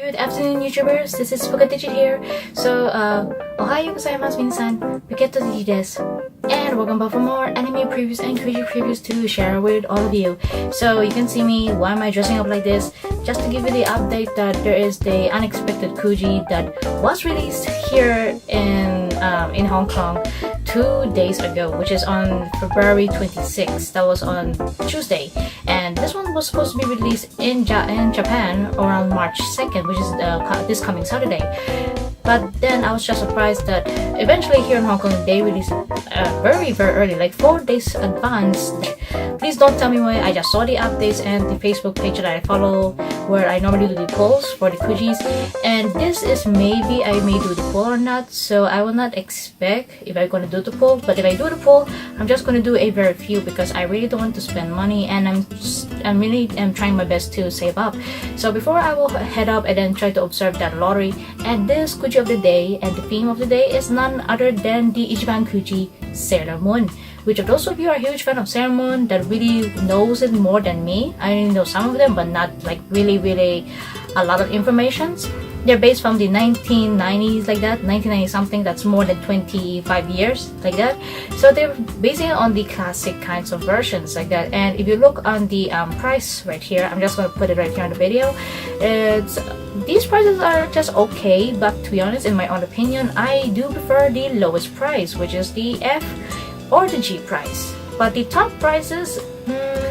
Good afternoon, YouTubers. This is Pokediged here. So, ohayo gozaimasu, minasan. Pokediged desu. And welcome back for more anime previews and Kuji previews to share with all of you. So, you can see me. Why am I dressing up like this? Just to give you the update that there is the unexpected Kuji that was released here in Hong Kong 2 days ago, which is on February 26th. That was on Tuesday. And this one was supposed to be released in Japan around March 2nd, which is this coming Saturday. But then I was just surprised that eventually here in Hong Kong they released very early, like 4 days advance. Please don't tell me why. I just saw the updates and the Facebook page that I follow, where I normally do the polls for the Kujis, and this is maybe I may do the poll or not. So I will not expect if I'm gonna do the poll, but if I do the poll, I'm just gonna do a very few because I really don't want to spend money, and I'm really trying my best to save up. So before I will head up and then try to observe that lottery, and this Kuji of the day and the theme of the day is none other than the Ichiban Kuji Sailormoon. Which of those of you are a huge fan of Sailormoon that really knows it more than me. I know some of them, but not like really a lot of informations. They're based from the 1990s, like that, 1990 something. That's more than 25 years, like that. So they're basing it on the classic kinds of versions, like that. And if you look on the price right here, I'm just gonna put it right here on the video. These prices are just okay, but to be honest, in my own opinion, I do prefer the lowest price, which is the F or the G price. But the top prices,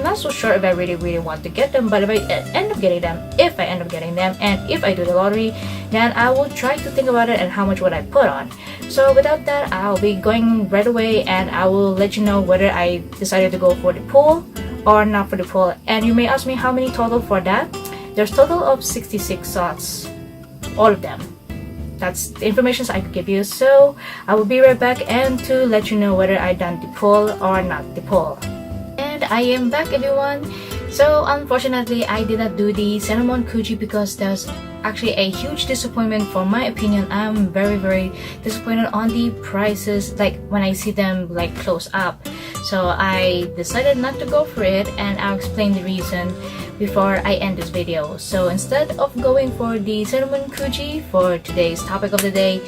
not so sure if I really want to get them. But if I end up getting them, and if I do the lottery, then I will try to think about it and how much would I put on. So without that, I'll be going right away, and I will let you know whether I decided to go for the pool or not for the pool. And you may ask me how many total for that. There's total of 66 slots, all of them. That's the information I could give you. So I will be right back and to let you know whether I done the poll or not the poll. And I am back, everyone. So unfortunately, I did not do the Sailormoon Kuji because there's actually a huge disappointment. For my opinion, I'm very disappointed on the prices, like when I see them like close up. So I decided not to go for it, and I'll explain the reason before I end this video. So instead of going for the Sailormoon Kuji for today's topic of the day,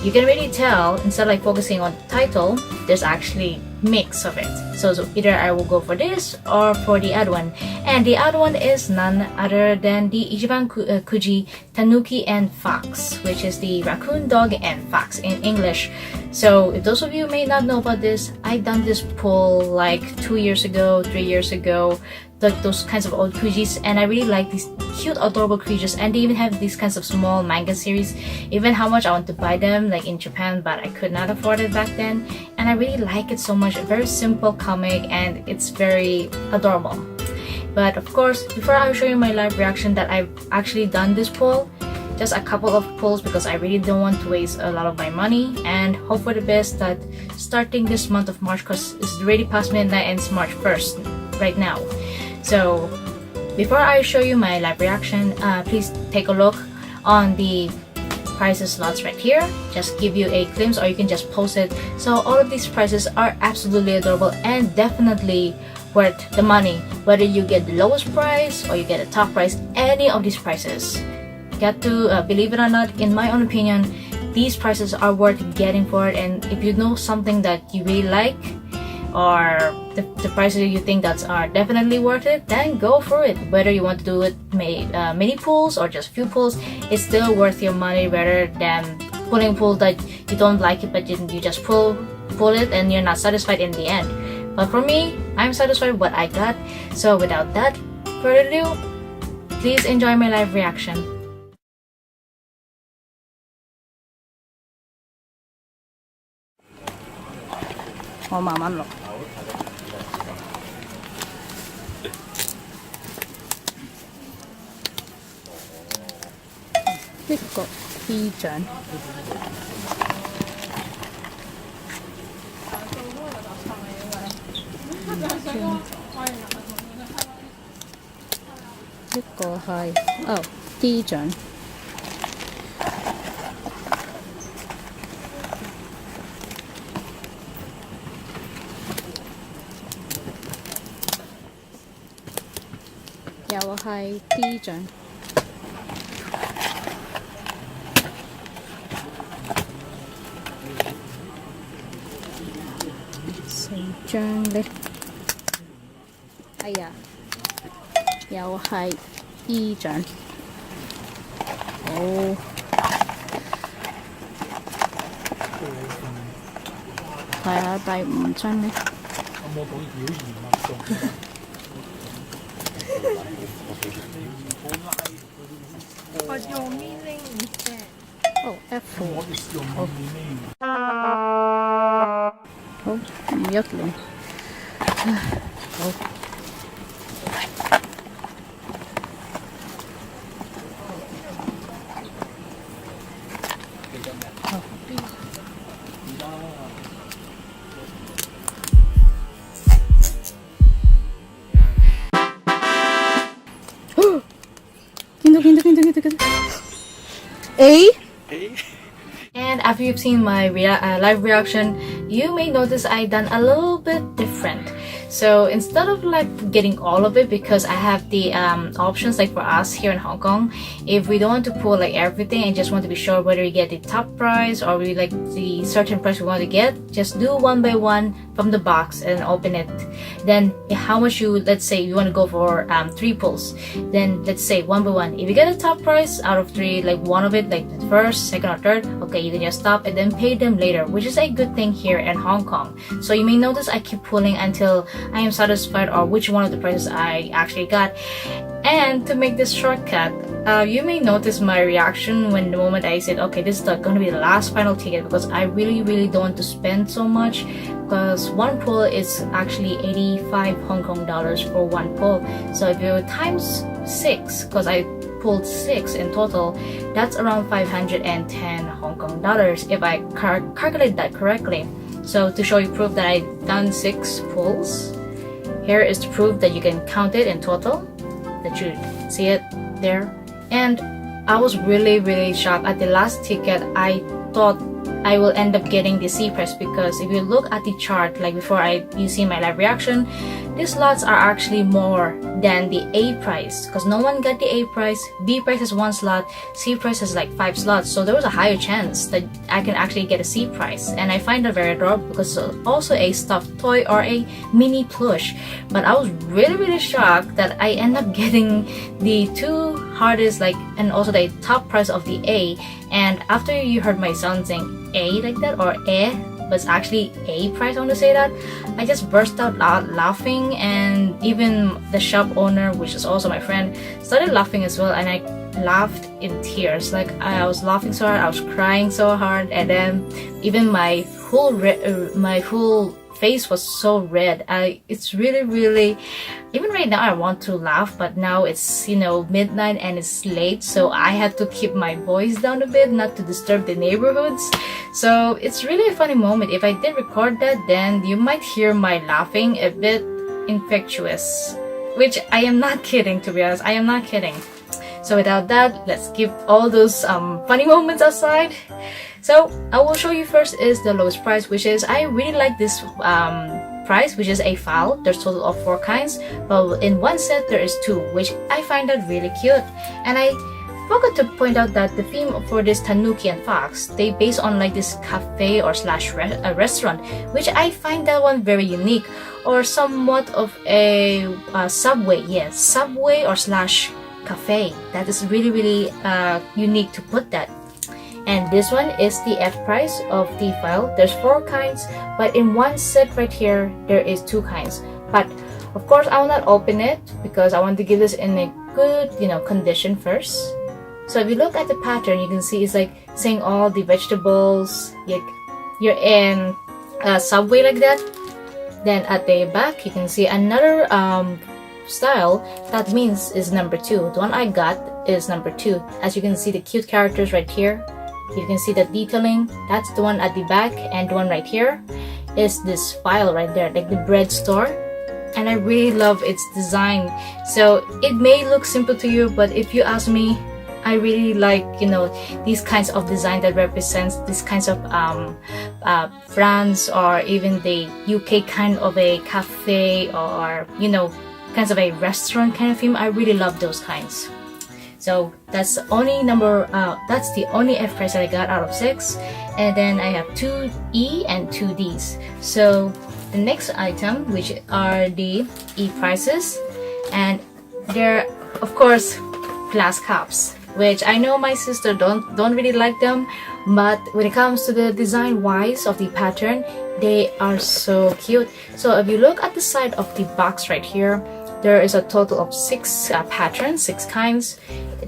you can really tell, instead of like focusing on the title, there's actually mix of it. So either I will go for this or for the other one. And the other one is none other than the Ichiban Kuji Tanuki and Fox, which is the Raccoon Dog and Fox in English. So if those of you may not know about this, I've done this poll like 2 years ago, 3 years ago, like those kinds of old Kujis, and I really like these cute adorable creatures. And they even have these kinds of small manga series, even how much I want to buy them like in Japan, but I could not afford it back then. And I really like it so much. A very simple comic, and it's very adorable. But of course, before I show you my live reaction that I've actually done this poll, just a couple of polls because I really don't want to waste a lot of my money, and hope for the best that starting this month of March, because it's already past midnight and it's March 1st right now. So before I show you my live reaction, please take a look on the prices slots right here. Just give you a glimpse, or you can just post it. So all of these prices are absolutely adorable and definitely worth the money, whether you get the lowest price or you get a top price. Any of these prices, got to believe it or not, in my own opinion, these prices are worth getting for it. And if you know something that you really like, or the prices you think that are definitely worth it, then go for it. Whether you want to do it mini pools or just few pools, it's still worth your money rather than pulling pool that you don't like it, but you just pull it and you're not satisfied in the end. But for me, I'm satisfied with what I got. So without that further ado, please enjoy my live reaction. Oh, mama, look. Pick up Ichiban. 一個係D 獎，又係 D 獎。四張呢？哎呀，又係 E 獎。好，睇下第5張呢？有冇表現物中？But your meaning instead. F。我哋用 meaning。好，510。好。見到 A。 And after you've seen my live reaction, you may notice I done a little bit different. So instead of like getting all of it, because I have the options like for us here in Hong Kong, if we don't want to pull like everything and just want to be sure whether we get the top price or we like the certain price we want to get, just do one by one from the box and open it. Then how much you, let's say you want to go for 3 pulls, then let's say one by one. If you get a top price out of 3, like one of it, like the first, second or third, okay, you can just stop and then pay them later, which is a good thing here in Hong Kong. So you may notice I keep pulling until I am satisfied or which one of the prices I actually got. And to make this shortcut, you may notice my reaction when the moment I said, okay, this is going to be the last final ticket, because I really don't want to spend so much, because one pull is actually 85 Hong Kong dollars for one pull. So if you times 6, because I pulled 6 in total, that's around 510 Hong Kong dollars if I calculate that correctly. So to show you proof that I done 6 pulls, here is the proof that you can count it in total, that you see it there. And I was really shocked at the last ticket. I thought I will end up getting the C price, because if you look at the chart, like before you see my live reaction, these slots are actually more than the A price, because no one got the A price. B price is 1 slot, C price is like 5 slots, so there was a higher chance that I can actually get a C price. And I find that very adorable, because it's also a stuffed toy or a mini plush. But I was really shocked that I end up getting the 2 hardest, like, and also the top price of the A. And after you heard my son saying A like that, or but it's actually A price, I want to say that, I just burst out laughing, and even the shop owner, which is also my friend, started laughing as well, and I laughed in tears. Like, I was laughing so hard, I was crying so hard, and then even my whole face was so red. It's really, even right now I want to laugh, but now it's, you know, midnight and it's late, so I had to keep my voice down a bit not to disturb the neighborhoods. So it's really a funny moment. If I did record that, then you might hear my laughing a bit infectious, which I am not kidding, to be honest. I am not kidding. So without that, let's keep all those funny moments aside. So I will show you first is the lowest price, which is, I really like this price, which is a file. There's a total of 4 kinds, but in one set there is 2, which I find that really cute. And I forgot to point out that the theme for this Tanuki and Fox, they based on like this cafe or slash restaurant, which I find that one very unique, or somewhat of a subway. Yes, subway or slash cafe. That is really unique to put that. And this one is the F price of the file. There's 4 kinds, but in one set right here there is 2 kinds. But of course I will not open it, because I want to give this in a good, you know, condition first. So if you look at the pattern, you can see it's like saying all the vegetables, like you're in a subway like that. Then at the back you can see another style that means is number 2. The one I got is number 2. As you can see the cute characters right here, you can see the detailing. That's the one at the back, and the one right here is this file right there, like the bread store. and I really love its design. So it may look simple to you, but if you ask me, I really like, these kinds of design that represents these kinds of France or even the UK kind of a cafe, or kinds of a restaurant kind of theme. I really love those kinds. So that's the only F prize that I got out of 6, and then I have 2 E and 2 Ds. So the next item, which are the E prizes, and they're of course glass cups, which I know my sister don't really like them, but when it comes to the design wise of the pattern, they are so cute. So if you look at the side of the box right here, there is a total of 6 patterns, 6 kinds.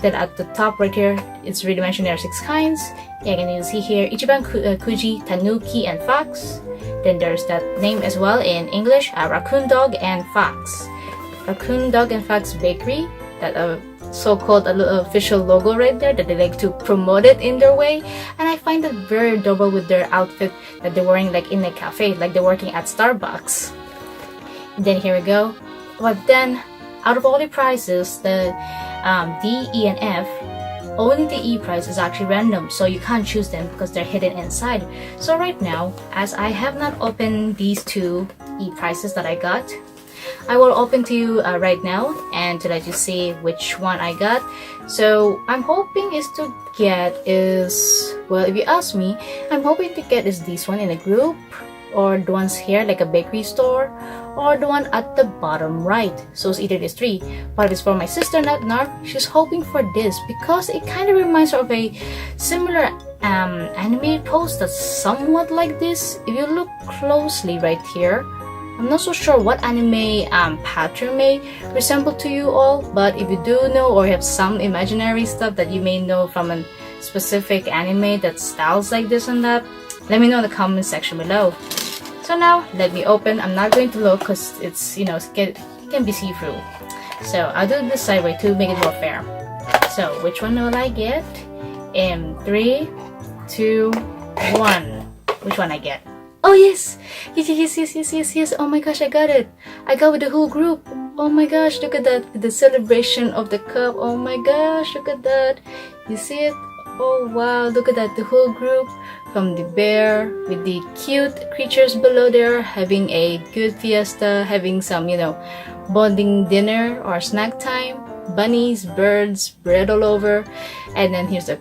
Then at the top right here, it's really mentioned there are 6 kinds. And you see here, Ichiban Kuji, Tanuki and Fox. Then there's that name as well in English, Raccoon Dog and Fox. Raccoon Dog and Fox Bakery, that so-called official logo right there, that they like to promote it in their way. And I find it very adorable with their outfit that they're wearing like in a cafe, like they're working at Starbucks. And then here we go. But then, out of all the prizes, the D, E, and F, only the E prize is actually random, so you can't choose them because they're hidden inside. So right now, as I have not opened these 2 E prizes that I got, I will open to you right now and to let you see which one I got. So I'm hoping well, if you ask me, I'm hoping to get is this one in a group, or the ones here like a bakery store, or the one at the bottom right. So it's either these 3. But if it's for my sister, not Narf, she's hoping for this because it kind of reminds her of a similar anime pose that's somewhat like this. If you look closely right here, I'm not so sure what anime pattern may resemble to you all, but if you do know or have some imaginary stuff that you may know from a specific anime that styles like this and that, let me know in the comment section below. So now, let me open. I'm not going to look because it's, it can be see-through. So I'll do this side way to make it more fair. So which one will I get? In 3, 2, 1. Which one I get? Oh yes! Yes. Oh my gosh, I got it. I got with the whole group. Oh my gosh, look at that. The celebration of the cup. Oh my gosh, look at that. You see it? Oh wow, look at that. The whole group. From the bear with the cute creatures below there, having a good fiesta, having some, bonding dinner or snack time, bunnies, birds, bread all over, and then here's the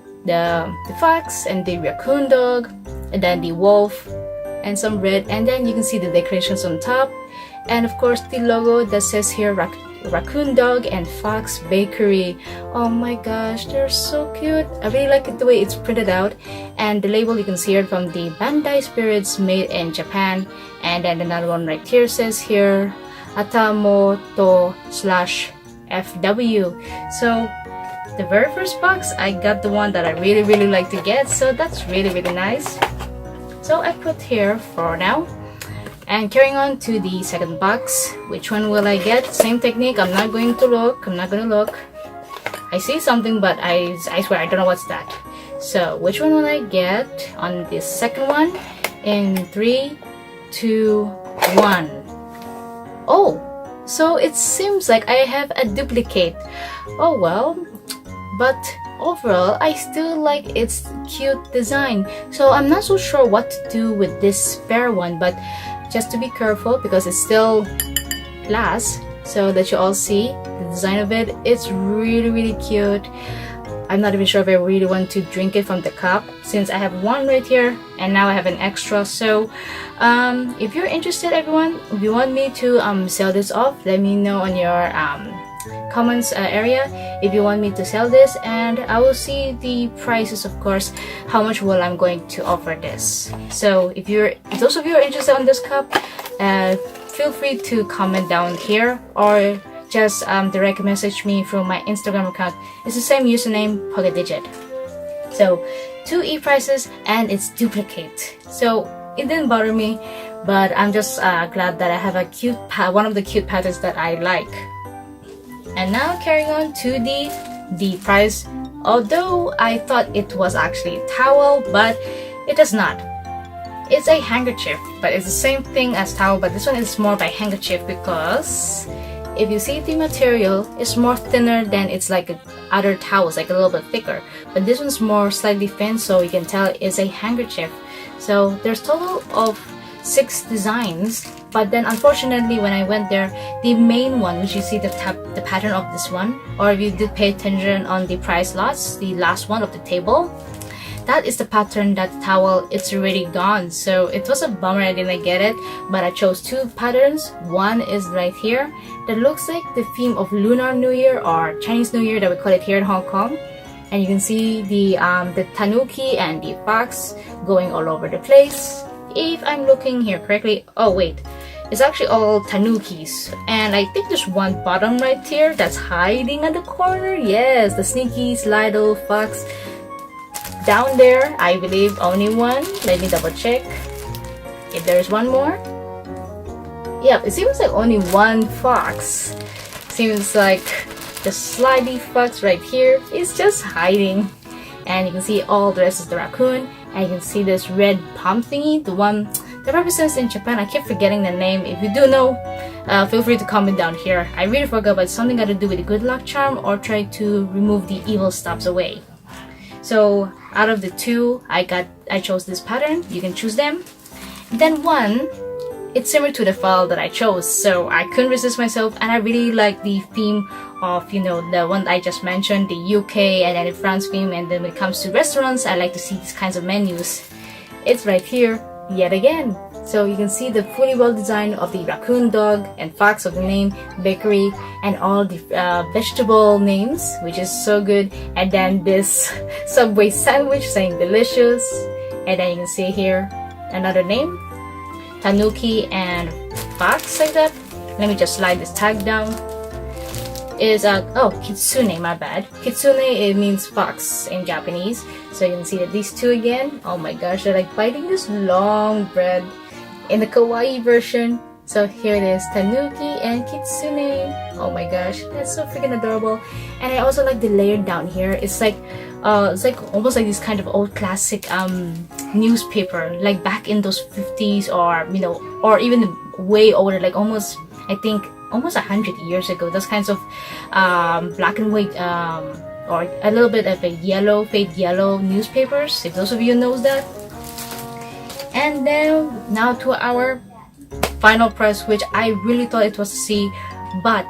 fox and the raccoon dog, and then the wolf, and some bread, and then you can see the decorations on top, and of course the logo that says here Raccoon Dog and Fox Bakery. Oh my gosh, they're so cute. I really like it the way it's printed out, and the label you can see it from the Bandai Spirits made in Japan. And then another one right here says here Atamoto/FW. So the very first box, I got the one that I really like to get, so that's really nice. So I put here for now. And carrying on to the second box, which one will I get? Same technique, I'm not going to look. I see something, but I swear I don't know what's that. So which one will I get on this second one? In 3, 2, 1. Oh, so it seems like I have a duplicate. Oh well, but overall I still like its cute design. So I'm not so sure what to do with this spare one, but just to be careful because it's still glass, so that you all see the design of it. It's really cute. I'm not even sure if I really want to drink it from the cup, since I have one right here and now I have an extra. So if you're interested, everyone, if you want me to sell this off, let me know on your comments area if you want me to sell this, and I will see the prices, of course, how much will I'm going to offer this. So if those of you are interested on this cup, feel free to comment down here, or just direct message me through my Instagram account. It's the same username, Pokediged. So 2 E prices and it's duplicate, so it didn't bother me, but I'm just glad that I have a cute one of the cute patterns that I like. And now carrying on to the D prize, although I thought it was actually a towel, but it is not. It's a handkerchief, but it's the same thing as towel, but this one is more by handkerchief because if you see the material, it's more thinner than it's like other towels, like a little bit thicker. But this one's more slightly thin, so you can tell it's a handkerchief. So there's total of 6 designs, but then unfortunately when I went there, the main one, which you see the pattern of this one, or if you did pay attention on the price lots, the last one of the table, that is the pattern, that towel, it's already gone. So it was a bummer I didn't get it, but I chose 2 patterns. One is right here that looks like the theme of Lunar New Year or Chinese New Year that we call it here in Hong Kong. And you can see the Tanuki and the Fox going all over the place. If I'm looking here correctly, oh wait, it's actually all Tanukis. And I think there's one bottom right here that's hiding at the corner. Yes, the sneaky Slido Fox. Down there, I believe only one. Let me double check if there's one more. Yep, it seems like only one fox. Seems like the slidey fox right here is just hiding. And you can see all the rest is the raccoon. And you can see this red palm thingy, the one that represents in Japan. I keep forgetting the name. If you do know, feel free to comment down here. I really forgot, but it's something got to do with the good luck charm or try to remove the evil stops away. So out of the 2, I chose this pattern. You can choose them. Then one, it's similar to the file that I chose, so I couldn't resist myself, and I really like the theme of, you know, the one I just mentioned, the UK and then the France theme. And then when it comes to restaurants, I like to see these kinds of menus. It's right here yet again. So you can see the fully well design of the raccoon, dog, and fox of the name, bakery, and all the vegetable names, which is so good. And then this Subway sandwich saying delicious. And then you can see here another name, Tanuki and Fox, like that. Let me just slide this tag down. Is oh, Kitsune, my bad. Kitsune, it means fox in Japanese. So you can see that these 2 again. Oh my gosh, they're like biting this long bread in the kawaii version. So here it is, Tanuki and Kitsune. Oh my gosh, that's so freaking adorable. And I also like the layer down here. It's like almost like this kind of old classic newspaper, like back in those 50s, or you know, or even way older, like almost, I think almost 100 years ago. Those kinds of black and white or a little bit of a yellow, fade yellow newspapers, if those of you knows that. And then now to our final price, which I really thought it was a C, but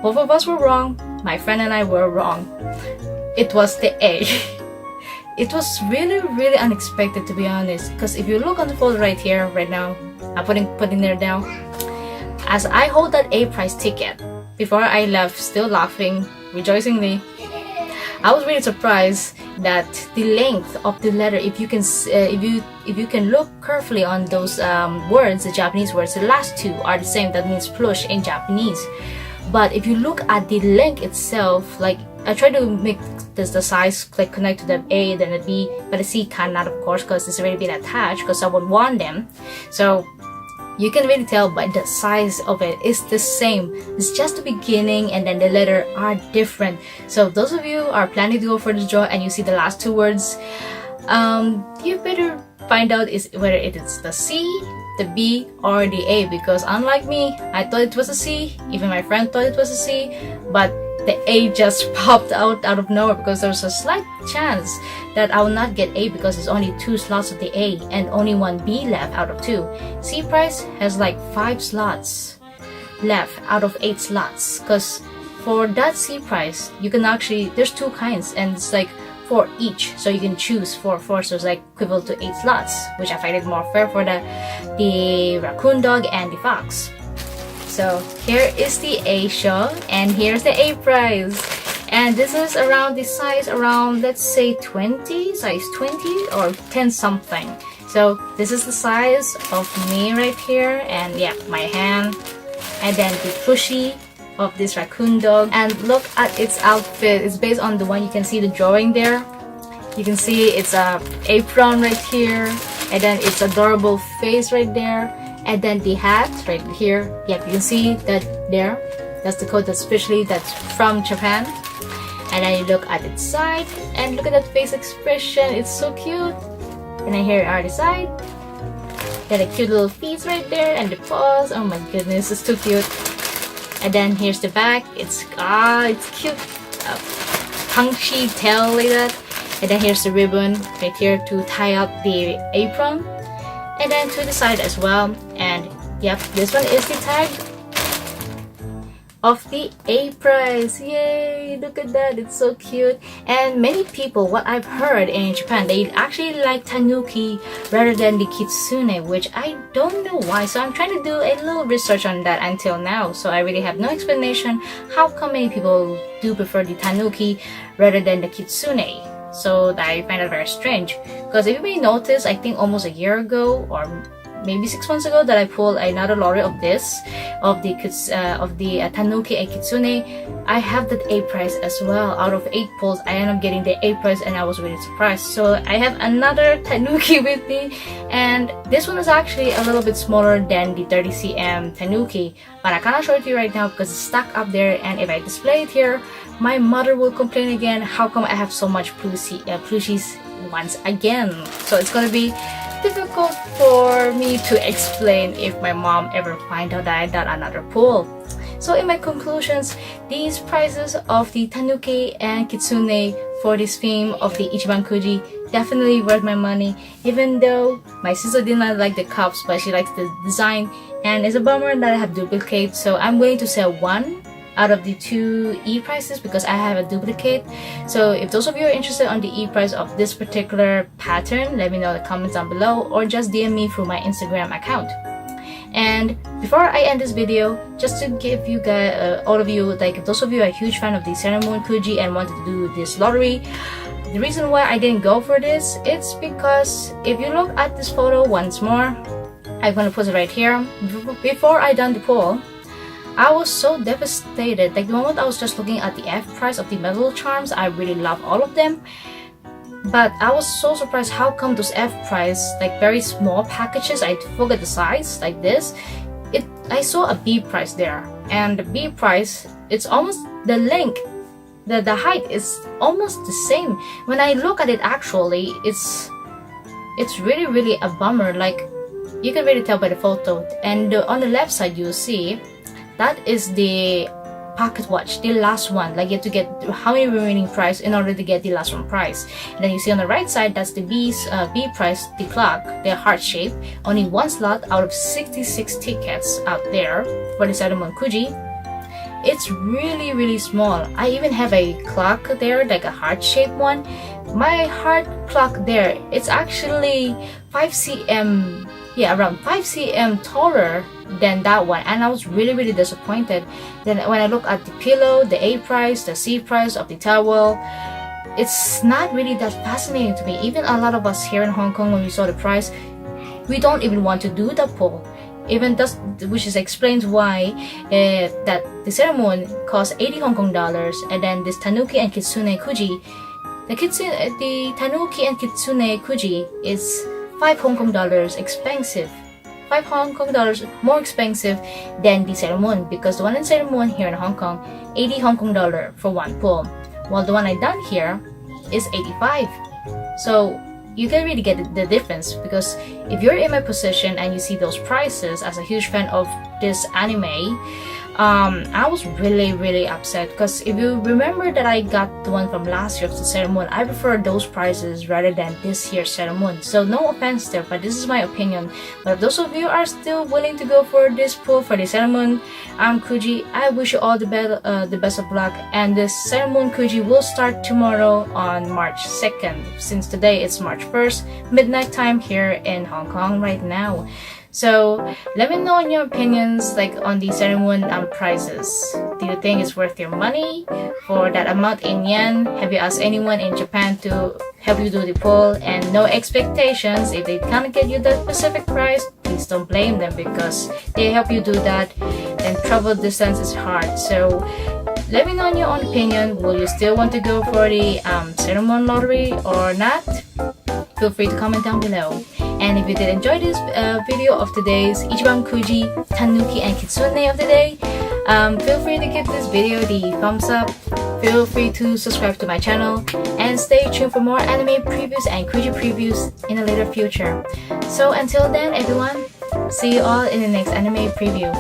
both of us were wrong. My friend and I were wrong. It was the A. It was really unexpected, to be honest, because if you look on the folder right here, right now, I'm putting there down. As I hold that A price ticket, before I left, still laughing, rejoicingly, I was really surprised that the length of the letter, if you can look carefully on those words, the Japanese words, the last 2 are the same. That means plush in Japanese. But if you look at the length itself, like I try to make the size like connect to the A, then the B, but the C cannot, of course, because it's already been attached because someone won them. So you can really tell by the size of it, it's the same. It's just the beginning, and then the letter are different. So those of you are planning to go for the draw and you see the last 2 words, you better find out whether it is the C, the B, or the A, because unlike me, I thought it was a C. Even my friend thought it was a C, but the A just popped out of nowhere, because there's a slight chance that I will not get A because there's only 2 slots of the A and only 1 B left out of 2. C price has like 5 slots left out of 8 slots, because for that C price, you can actually, there's 2 kinds and it's like 4 each, so you can choose 4, so it's like equivalent to 8 slots, which I find it more fair for the raccoon dog and the fox. So here is the A show, and here's the A prize. And this is around the size around, let's say 20, size 20 or 10 something. So this is the size of me right here, and yeah, my hand, and then the plushie of this raccoon dog. And look at its outfit. It's based on the one you can see the drawing there. You can see it's a apron right here, and then it's adorable face right there. And then the hat right here, yeah, you can see that there. That's the coat that's from Japan. And then you look at its side, and look at that face expression. It's so cute. And then here are the side. Got a cute little feet right there and the paws. Oh my goodness, it's too cute. And then here's the back. It's cute. Punchy tail like that. And then here's the ribbon right here to tie up the apron. And then to the side as well. And yep, this one is the tag of the A price. Yay, look at that, it's so cute. And many people, what I've heard in Japan, they actually like Tanuki rather than the Kitsune, which I don't know why. So I'm trying to do a little research on that until now. So I really have no explanation how come many people do prefer the Tanuki rather than the Kitsune. So I find it very strange, because if you may notice, I think almost a year ago or maybe 6 months ago that I pulled another lottery of this, of the Tanuki and Kitsune. I have that A prize as well. Out of 8 pulls, I ended up getting the A prize, and I was really surprised. So I have another Tanuki with me, and this one is actually a little bit smaller than the 30 cm Tanuki, but I cannot show it to you right now because it's stuck up there, and if I display it here, my mother will complain again, how come I have so much plushies once again. So it's gonna be difficult for me to explain if my mom ever find out that I got another pull. So in my conclusions, these prices of the Tanuki and Kitsune for this theme of the Ichiban Kuji definitely worth my money, even though my sister did not like the cups, but she likes the design, and it's a bummer that I have duplicates. So I'm willing to sell one out of the 2 E prices because I have a duplicate. So if those of you are interested on the E price of this particular pattern, let me know in the comments down below, or just DM me through my Instagram account. And before I end this video, just to give you guys, all of you, like if those of you are a huge fan of the Sailormoon Kuji and wanted to do this lottery, the reason why I didn't go for this, it's because if you look at this photo once more, I'm gonna put it right here. Before I done the poll, I was so devastated. Like the moment I was just looking at the F price of the metal charms, I really love all of them. But I was so surprised how come those F price, like very small packages, I forget the size, like this. I saw a B price there, and the B price, it's almost the length, the height is almost the same. When I look at it actually, it's really a bummer. Like you can really tell by the photo. And on the left side you'll see that is the pocket watch, the last one. Like you have to get how many remaining price in order to get the last one price. And then you see on the right side, that's the B price, the clock, the heart shape. Only 1 slot out of 66 tickets out there for the Sailormoon Kuji. It's really small. I even have a clock there, like a heart shaped one. My heart clock there, it's actually 5 cm, yeah, around 5 cm taller than that one, and I was really disappointed. Then when I look at the pillow, the A price, the C price of the towel, it's not really that fascinating to me. Even a lot of us here in Hong Kong, when we saw the price, we don't even want to do the poll. Even that's, which is explains why that the Sailormoon costs 80 Hong Kong dollars, and then this Tanuki and Kitsune Kuji, the Tanuki and Kitsune Kuji is 5 Hong Kong dollars expensive. 5 Hong Kong dollars more expensive than the Sailormoon, because the one in Sailormoon here in Hong Kong, 80 Hong Kong dollar for 1 pull, while the one I done here is 85. So you can really get the difference, because if you're in my position and you see those prices, as a huge fan of this anime, I was really upset, because if you remember that I got the one from last year of the Sailormoon, I prefer those prices rather than this year's Sailormoon. So no offense there, but this is my opinion. But if those of you are still willing to go for this pull for the Sailormoon Kuji, I wish you all the best of luck. And this Sailormoon Kuji will start tomorrow on March 2nd, since today it's March 1st, midnight time here in Hong Kong right now. So let me know in your opinions, like on the Sailormoon prices. Do you think it's worth your money for that amount in yen? Have you asked anyone in Japan to help you do the poll? And no expectations. If they can't get you the specific price, please don't blame them, because they help you do that, and travel distance is hard. So let me know in your own opinion. Will you still want to go for the Sailormoon lottery or not? Feel free to comment down below. And if you did enjoy this video of today's Ichiban Kuji, Tanuki and Kitsune of the day, Feel free to give this video the thumbs up. Feel free to subscribe to my channel and stay tuned for more anime previews and Kuji previews in the later future. So until then, everyone, see you all in the next anime preview.